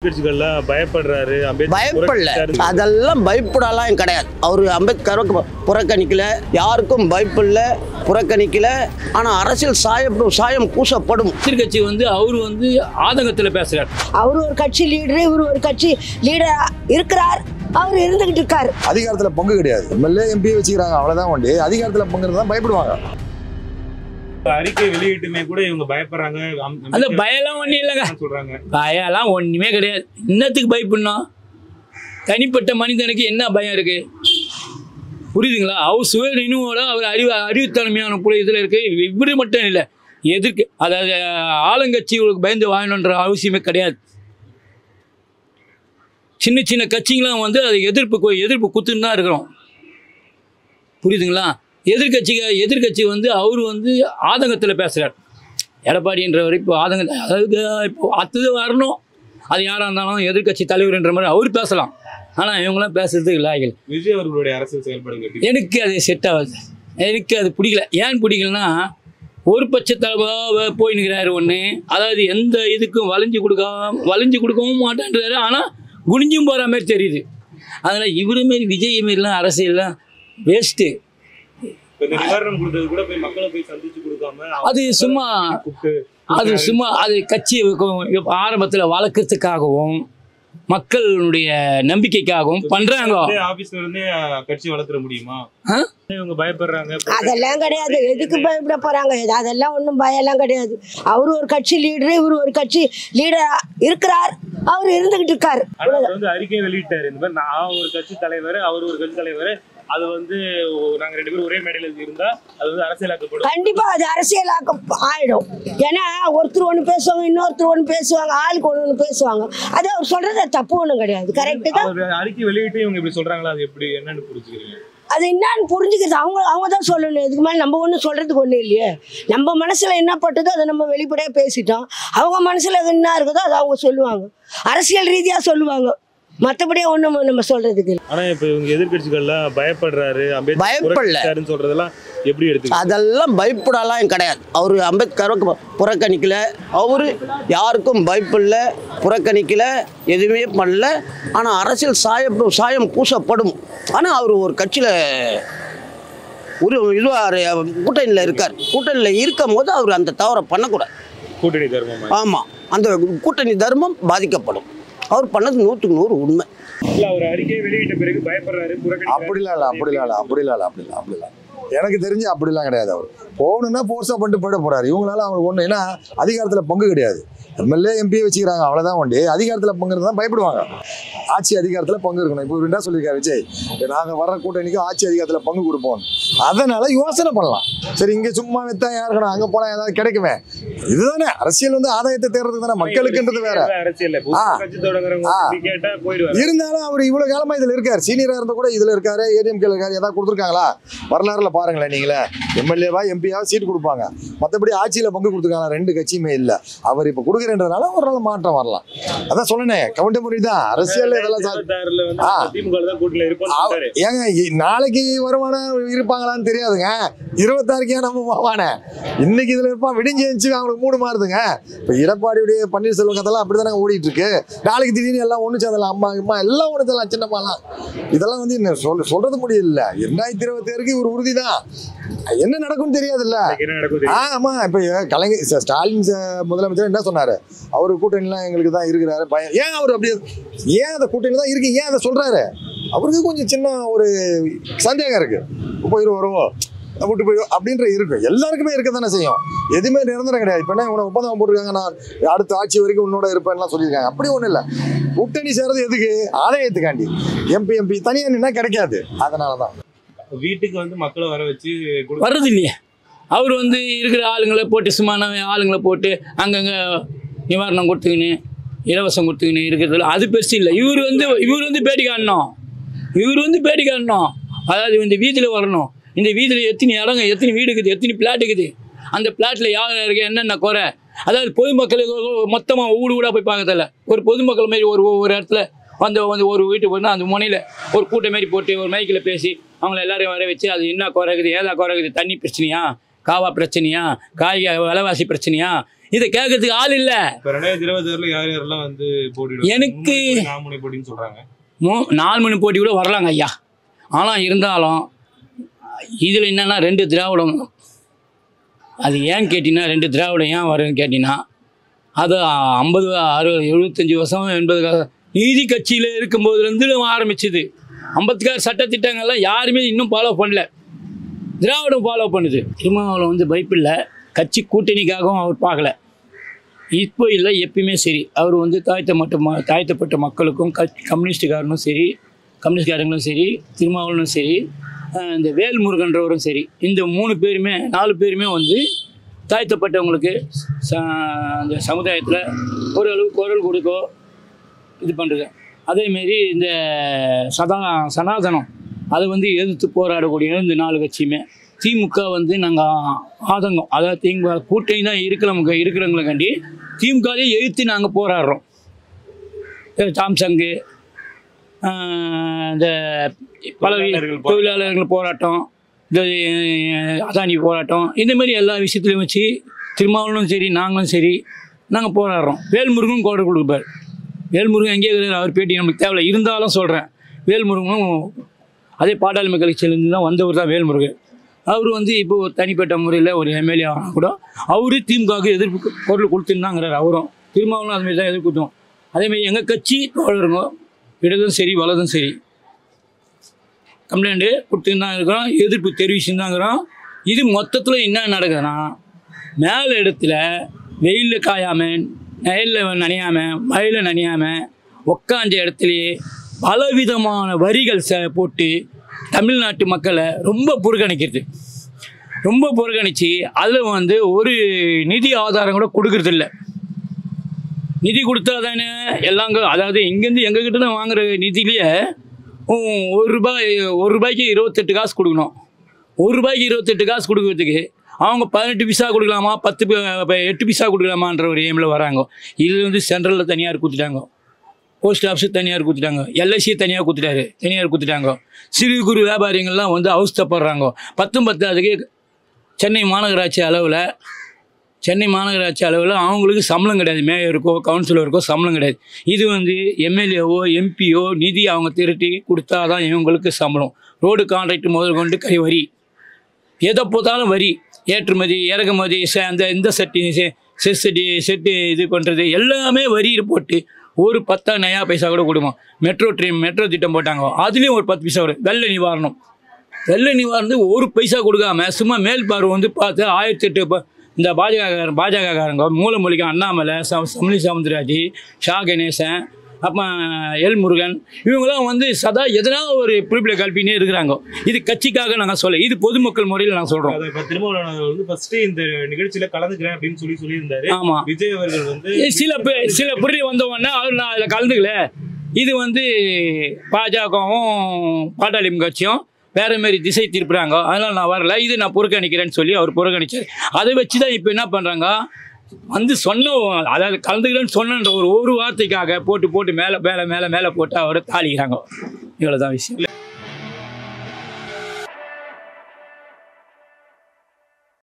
கட்சிகள்லாம் பயப்படுறாரு. பயப்படல, அதெல்லாம் பயப்படலாம் கிடையாது. அவர் அம்பேத்கரை புறக்கணிக்கல, யாருக்கும் பயப்படல, புறக்கணிக்கல. ஆனா அரசியல் சாயம் பூசப்படும். எதிர்கட்சி அவரு ஆதங்கத்தில் பேசுறாரு. அவரு ஒரு கட்சி லீடரு, இவரு ஒரு கட்சி லீடர் இருக்கிறார். அவர் இருந்துகிட்டு இருக்காரு. அதிகாரத்துல பங்கு கிடையாது. எம்எல்ஏ எம்பி வச்சுக்கிறாங்க, அவ்வளவுதான் உண்டு. அதிகாரத்துல பங்கு தான் பயப்படுவாங்க. அறிக்கை வெளியிட்டுமே கூட இவங்க பயப்படுறாங்க. அந்த பயம்லாம் ஒன்றும் இல்லைங்க, சொல்றாங்க. பயம்லாம் ஒன்றுமே கிடையாது. இன்னத்துக்கு பயப்படணும்? தனிப்பட்ட மனிதனுக்கு என்ன பயம் இருக்கு? புரியுதுங்களா? அவர் சுய நினைவோட அவர் அறிவுத்தன்மையான கூட இதில் இருக்கு. இப்படி மட்டும் இல்லை, எதிர்க்கு அதாவது ஆளுங்கட்சிகளுக்கு பயந்து வாங்கணுன்ற அவசியமே கிடையாது. சின்ன சின்ன கட்சிங்களாம் அது எதிர்ப்பு குத்துன்னு தான் இருக்கிறோம். புரியுதுங்களா? எதிர்கட்சி அவரு ஆதங்கத்தில் பேசுகிறார். எடப்பாடின்றவர் இப்போ அதாவது இப்போ அடுத்தது வரணும், அது யாராக இருந்தாலும் எதிர்கட்சி தலைவர்ன்ற மாதிரி அவர் பேசலாம். ஆனால் இவங்களாம் பேசுறதுக்கு இல்லை. விஜய் அவர்களுடைய அரசியல் செயல்பாடு எனக்கு அது செட் ஆகுது. எனக்கு அது பிடிக்கல. ஏன் பிடிக்கலன்னா, ஒரு பட்சத்தில் போயின்னுக்கிறாரு ஒன்று. அதாவது எந்த இதுக்கும் வளைஞ்சு கொடுக்கவும் மாட்டேன்றாரு. ஆனால் குனிஞ்சும் போகிற மாதிரி தெரியுது. அதனால் இவரு மாரி விஜய் மாரிலாம் அரசியல்லாம் வேஸ்ட்டு. அது சும்மா அது கட்சி ஆரம்பத்தில் வளர்க்கறதுக்காகவும் மக்களுடைய நம்பிக்கைக்காகவும் பண்றாங்க. ஆபீஸ்ல இருந்தே கட்சி வளர்த்துற முடியுமா? இவங்க பயப்படுறாங்க. அதெல்லாம் கிடையாது. எதுக்கு பயப்பட போறாங்க? அதெல்லாம் ஒன்றும் பயம்லாம் கிடையாது. அவரு ஒரு கட்சி லீடரு, இவரு ஒரு கட்சி லீடர் இருக்கிறார். அவர் இருந்துகிட்டு இருக்காரு. அறிக்கை வெளியிட்டாரு, இந்த மாதிரி நான் ஒரு கட்சி தலைவர், அவர் ஒரு கட்சி தலைவர், அது நாங்க ரெண்டு பேரும் ஒரே மேடையில் இருந்தா அது அரசியலாக்கப்படும். கண்டிப்பா அது அரசியலாக்க ஆயிடும். ஏன்னா ஒருத்தர் ஒண்ணு பேசுவாங்க, இன்னொருத்தர் ஒண்ணு பேசுவாங்க, ஆளுக்கு ஒண்ணு பேசுவாங்க. அது அவர் சொல்றது தப்பு ஒண்ணும் கிடையாது. கரெக்ட் தான். அறிக்கை வெளியிட்டு இவங்க இப்படி சொல்றாங்களா? அது எப்படி என்னன்னு புரிஞ்சுக்கிறீங்க? அது என்னன்னு புரிஞ்சுக்கிறது அவங்க தான் சொல்லணும். இதுக்கு மேலே நம்ம ஒன்றும் சொல்றதுக்கு ஒன்றும் இல்லையே. நம்ம மனசுல என்ன பட்டதோ அதை நம்ம வெளிப்படையா பேசிட்டோம். அவங்க மனசுல என்ன இருக்குதோ அதை அவங்க சொல்லுவாங்க, அரசியல் ரீதியா சொல்லுவாங்க. மற்றபடியே ஒன்றும் நம்ம சொல்றதுக்கு இல்லை. ஆனா இப்ப இவங்க எதிர்கட்சிகள்லாம் பயப்படுறாரு, பயப்படல சொல்றதெல்லாம் எப்படி எடுத்து? அதெல்லாம் பயப்படலாம் கிடையாது. அவர் அம்பேத்கரை புறக்கணிக்கல, அவரு யாருக்கும் பயப்படல, புறக்கணிக்கல, எதுவுமே பண்ணல. ஆனா அரசியல் சாயம் பூசப்படும். ஆனா அவர் ஒரு கட்சியில ஒரு கூட்டணியில் இருக்கார். கூட்டணியில் இருக்கும் போது அவர் அந்த தவறை பண்ணக்கூடாது. கூட்டணி தர்மம். ஆமா, அந்த கூட்டணி தர்மம் பாதிக்கப்படும். அவர் பண்ணது 100க்கு 100 உண்மை. அவர் அறிக்கை வெளியிட்ட பிறகு பயப்படுறாரு, அப்படிலாம் எனக்கு தெரிஞ்சு அப்படிலாம் கிடையாது. அவர் போகணுன்னா போர்ஸா பண்ணிட்டு போயிட போறாரு. இவங்களால அவங்களுக்கு ஒண்ணு, ஏன்னா அதிகாரத்துல பங்கு கிடையாது. எம்எல்ஏ எம்பி வச்சுக்கிறாங்க, அவ்வளவுதான் உண்டு. அதிகாரத்துல பங்கு தான் பயப்படுவாங்க. ஆட்சி அதிகாரத்துல பங்கு இருக்கணும். இப்போ என்ன சொல்லியிருக்காரு விஜய், நாங்க வர்ற கூட்டணிக்கு ஆட்சி அதிகாரத்துல பங்கு கொடுப்போம். அதனால யோசனை பண்ணலாம். சரி, இங்க சும்மா வித்தா யாருக்கணும், அங்க போனா ஏதாவது கிடைக்குமே. இதுதானே அரசியல், ஆதாயத்தை தேர்றது தானே, மக்களுக்குன்றது வேற. இருந்தாலும் அவர் இவ்வளவு காலமா இதுல இருக்காரு. சீனியரா இருந்த கூட இதுல இருக்காரு, ஏடிஎம்கே இருக்காரு. ஏதாவது கொடுத்துருக்காங்களா? வரலாறுல பாருங்களேன் நீங்களே. எம்எல்ஏவா எம்பியா சீட் கொடுப்பாங்க, மற்றபடி ஆட்சியில பங்கு கொடுத்துருக்காங்க. ரெண்டு கட்சியுமே இல்லை. அவர் இப்ப கொடுக்குறதுனால ஒரு நாள் மாற்றம் வரலாம். அதான் சொன்னேன், கவுண்ட் முறை தான் அரசியல். இதெல்லாம் ஏங்க நாளைக்கு வருமானம் இருப்பாங்களான்னு தெரியாதுங்க. 26க்கே நம்ம போவான, இன்னைக்கு இதுல இருப்பான், விடிஞ்சு அவங்களுக்கு மூடு மாறுதுங்க. இப்ப எடப்பாடியுடைய பன்னீர்செல்வம் கதெல்லாம் அப்படித்தானே ஓடிட்டு இருக்கு. நாளைக்கு திடீர்னு எல்லாம் ஒண்ணு சேர்ந்தலாம், அம்மா அம்மா எல்லாம் ஒண்ணு சேர்ந்தலாம், சின்னம்மாலாம். இதெல்லாம் சொல்றது முடியல. 2026க்கு ஒரு உறுதிதான். என்ன நடக்கும் தெரியாதுல்ல. ஆமா, இப்ப கலைஞர் ஸ்டாலின் முதலமைச்சர் என்ன சொன்னாரு, அவரு கூட்டணிலாம் எங்களுக்கு தான் இருக்கிறாரு பயம். ஏன் அவர் அப்படி, ஏன் அந்த கூட்டணி தான் இருக்கு, ஏன் அதை சொல்றாரு? அவருக்கு கொஞ்சம் சின்ன ஒரு சந்தேகம் இருக்கு. வருவோம் விட்டு போயிடும் அப்படின்ற இருக்கு. எல்லாருக்குமே இருக்க தானே செய்யும். எதுவுமே நிரந்தரம் கிடையாது. இப்ப என்ன ஒப்பந்தம் போட்டிருக்காங்க, நான் அடுத்த ஆட்சி வரைக்கும் உன்னோட இருப்பேன்லாம் சொல்லியிருக்காங்க. அப்படி ஒன்றும் இல்லை. கூட்டணி சேர்றது எதுக்கு? ஆதாயத்துக்காண்டி. எம்பி தனியாக நின்னா கிடைக்காது. அதனாலதான் வீட்டுக்கு மக்களை வர வச்சு வர்றது இல்லையே. அவர் இருக்கிற ஆளுங்களை போட்டு, சும்மான ஆளுங்களை போட்டு அங்கங்கே நிவாரணம் கொடுத்துக்கின்னு, இலவசம் கொடுத்துக்கின்னு இருக்கிறதுல அது பெருசு இல்லை. இவர் பேட்டி காணணும். பேட்டி காணணும். அதாவது இந்த வீதியில் வரணும். இந்த வீதியில் எத்தனை இடங்க, எத்தனை வீடு இருக்குது, எத்தனை பிளாட் இருக்குது, அந்த பிளாட்டில் யார் இருக்கு, என்னென்ன குறை. அதாவது பொதுமக்களுக்கு மொத்தமாக ஊடாக போய் பார்க்கறதில்ல. ஒரு பொதுமக்கள் மாரி ஒரு இடத்துல ஒரு வீட்டுக்கு போனால் அந்த முனையில் ஒரு கூட்டம் மாரி போட்டு ஒரு மைக்கில் பேசி அவங்கள எல்லாரையும் வர வச்சு அது என்ன குறைக்குது, ஏதா குறைக்குது, தண்ணி பிரச்சனையா, காவா பிரச்சனையா, காய்கறி விலைவாசி பிரச்சனையா, இதை கேட்கறதுக்கு ஆள் இல்லை. 2026 யார் யாரெல்லாம் வந்து போட்டிடுவாங்க? எனக்கு 4 முனை போட்டின்னு சொல்றாங்க. 4 மணி போட்டி கூட வரலாங்க ஐயா. ஆனால் இருந்தாலும் இதில் என்னென்னா 2 திராவிடம். அது ஏன்னு கேட்டிங்கன்னா 2 திராவிடம் ஏன் வரும்னு கேட்டிங்கன்னா அது 50 60 75 வருஷம் 80 நீதி கட்சியில் இருக்கும்போதுலேருந்து ஆரம்பிச்சுது. அம்பேத்கர் சட்டத்திட்டங்கள்லாம் யாருமே இன்னும் ஃபாலோ பண்ணல, திராவிடம் ஃபாலோ பண்ணுது. திருமாவளவன் வந்து பயப்பில்லை, கட்சி கூட்டணிக்காகவும் அவர் பார்க்கல. இப்போ இல்லை, எப்பயுமே சரி அவர் வந்து தாழ்த்தப்பட்ட மக்களுக்கும் கம்யூனிஸ்டுக்காரனும் சரி, கம்யூனிஸ்ட்காரங்களும் சரி, திருமாவளவனும் சரி, இந்த வேல்முருகன்றவரும் சரி, இந்த 3 பேருமே 4 பேருமே வந்து தாழ்த்தப்பட்டவங்களுக்கு அந்த சமுதாயத்தில் ஓரளவு குரல் கொடுக்கோ இது பண்ணுறது. அதேமாரி இந்த சனாதனம் அதை வந்து எதிர்த்து போராடக்கூடிய இந்த 4 கட்சியுமே. திமுக வந்து நாங்கள் ஆதங்கம், அதாவது திமுக கூட்டணி தான் இருக்கிறவங்களுக்காண்டி திமுகவே எதிர்த்து நாங்கள் போராடுறோம். சாம்சங்கு, இந்த பல தொழிலாளர்கள் போராட்டம், இந்த அதானி போராட்டம், இந்தமாரி எல்லா விஷயத்துலையும் வச்சு திருமாவளவனும் சரி நாங்களும் சரி நாங்கள் போராடுறோம். வேல்முருகனும் குரல் கொடுப்பார். வேல்முருகன் எங்கேயே இருக்கிறார், அவர் பேட்டி நமக்கு தேவையில்லை. இருந்தாலும் சொல்கிறேன், வேல்முருகனும் அதே பாட்டாளி மக்கள் கட்சியிலேருந்து தான் வந்தவர் தான் வேல்முருகன். அவர் வந்து இப்போ ஒரு தனிப்பட்ட முறையில் ஒரு எம்எல்ஏ ஆனால் கூட அவரு திமுகவுக்கு எதிர்ப்பு குரல் கொடுத்துருந்தாங்கிறார். அவரும் திருமாவளவனும் அதுமாரி தான் எதிர்ப்பு கொடுத்தோம். அதேமாதிரி எங்கள் கட்சி தோழருங்க இடதும் சரி வலதும் சரி கம்ப்ளைண்ட்டு கொடுத்துன்னு தான் இருக்கிறோம், எதிர்ப்பு தெரிவிச்சுன்னு தாங்கிறோம். இது மொத்தத்தில் என்ன நடக்குதுன்னா, மேலே இடத்துல வெயிலில் காயாமல், நெயலில் நனையாமல், மழையில் நனையாமல் உக்காந்த இடத்துலையே பலவிதமான வரிகள் போட்டு தமிழ்நாட்டு மக்களை ரொம்ப புறக்கணிக்கிறது. ரொம்ப புறக்கணித்து அதில் வந்து ஒரு நிதி ஆதாரம் கூட கொடுக்கறதில்ல. நிதி கொடுத்தா தானே எல்லாம், அதாவது இங்கேருந்து எங்ககிட்ட தான் வாங்குகிற நிதியிலேயே ஒரு ரூபாய்க்கு 28 காசு கொடுக்கணும். 1 ரூபாய்க்கு 28 காசு கொடுக்கறதுக்கு அவங்க 18 பைசா கொடுக்கலாமா, 8 பைசா கொடுக்கலாமான்ற ஒரு எய்மில் வராங்க. இது வந்து சென்ட்ரலில் தனியார் கொடுத்துட்டாங்க, போஸ்ட் ஆஃபீஸு தனியார் கொடுத்துட்டாங்க, எல்ஐசி தனியார் கொடுத்துட்டாங்க. சிறு குறு வியாபாரிகள்லாம் வந்து அவஸ்தப்படுறாங்க. 10 சென்னை மாநகராட்சி அளவில் அவங்களுக்கு சம்பளம் கிடையாது. மேயருக்கோ கவுன்சிலருக்கோ சம்பளம் கிடையாது. இது வந்து எம்எல்ஏவோ எம்பியோ நிதி அவங்க திரட்டி கொடுத்தா தான் இவங்களுக்கு சம்பளம். ரோடு கான்ட்ராக்ட் முதல் கொண்டு வரி, எதை போத்தாலும் வரி, ஏற்றுமதி இறக்குமதி, இந்த செட்டு இது பண்ணுறது எல்லாமே வரி போட்டு ஒரு 10 நயா பைசா கூட கொடுமா. மெட்ரோ திட்டம் போட்டாங்க, அதுலேயும் ஒரு 10 பைசா வரும். வெள்ள நிவாரணம் 1 பைசா கொடுக்காம சும்மா மேல் பார்வை வந்து பார்த்து 1008 இந்த பாஜகக்காரங்க மூலமொழிக்கு அண்ணாமலை, தமிழி சவுந்தரராஜ், ஷா கணேசன், அப்போ எல் முருகன், இவங்களாம் வந்து சதா எதனா ஒரு குறிப்பில் கல்பினே இருக்கிறாங்க. இது கட்சிக்காக நாங்கள் சொல்ல, இது பொதுமக்கள் முறையில் நாங்கள் சொல்கிறோம். திருமாவளவன் வந்து ஃபர்ஸ்ட் இந்த நிகழ்ச்சியில் கலந்துக்கிறேன் அப்படின்னு சொல்லியிருந்தாரு. ஆமாம், விஜய் அவர்கள் வந்து சில புரிய வந்தவொடனே அவர் நான் அதில் கலந்துக்கல. இது வந்து பாஜகவும் பாட்டாளி கட்சியும் வேறு மாரி திசை திருப்புறாங்க, அதனால் நான் வரல, இது நான் புறக்கணிக்கிறேன்னு சொல்லி அவர் புறக்கணிச்சார். அதை வச்சு தான் இப்போ என்ன பண்ணுறாங்க, வந்து அதாவது கலந்துக்கிறேன்னு சொன்னன்ற ஒரு வார்த்தைக்காக போட்டு மேலே போட்டு அவரை தாளிக்கிறாங்க. இவ்வளோதான் விஷயம்.